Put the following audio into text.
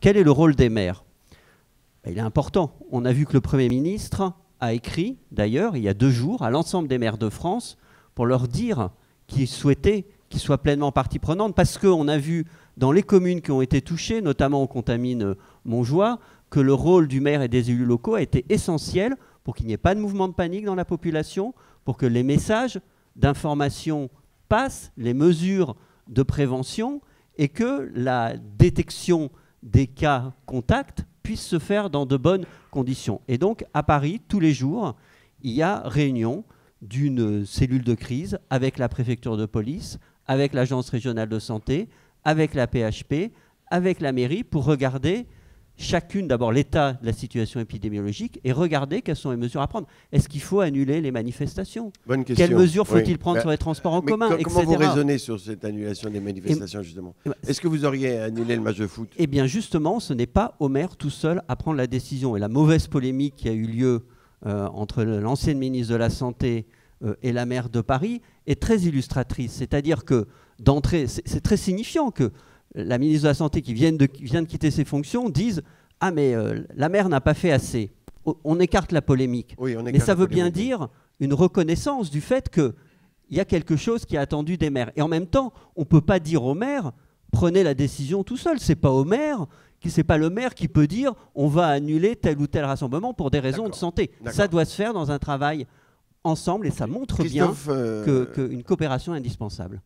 Quel est le rôle des maires? Il est important. On a vu que le Premier ministre a écrit, d'ailleurs, il y a 2 jours, à l'ensemble des maires de France pour leur dire qu'il souhaitait qu'ils soient pleinement partie prenante, parce qu'on a vu dans les communes qui ont été touchées, notamment on contamine Montjoie, que le rôle du maire et des élus locaux a été essentiel pour qu'il n'y ait pas de mouvement de panique dans la population, pour que les messages d'information passent, les mesures de prévention, et que la détection des cas contacts puisse se faire dans de bonnes conditions. Et donc, à Paris, tous les jours, il y a réunion d'une cellule de crise avec la préfecture de police, avec l'agence régionale de santé, avec la PHP, avec la mairie, pour regarder chacune, d'abord l'état de la situation épidémiologique, et regarder quelles sont les mesures à prendre. Est-ce qu'il faut annuler les manifestations? Bonne question. Quelles mesures faut-il prendre sur les transports en commun, etc. Comment vous raisonnez sur cette annulation des manifestations, justement? Est-ce que vous auriez annulé le match de foot? Eh bien, justement, ce n'est pas au maire tout seul à prendre la décision. Et la mauvaise polémique qui a eu lieu entre l'ancienne ministre de la Santé et la maire de Paris est très illustratrice. C'est-à-dire que, d'entrée, c'est très signifiant que la ministre de la Santé qui vient de quitter ses fonctions dise « Ah, mais la maire n'a pas fait assez ». On écarte la polémique. Oui, mais ça veut bien dire une reconnaissance du fait qu'il y a quelque chose qui est attendu des maires. Et en même temps, on ne peut pas dire au maire « Prenez la décision tout seul ». Ce n'est pas au maire, c'est pas le maire qui peut dire « On va annuler tel ou tel rassemblement pour des raisons de santé ». Ça doit se faire dans un travail ensemble et ça montre bien qu'une coopération est indispensable.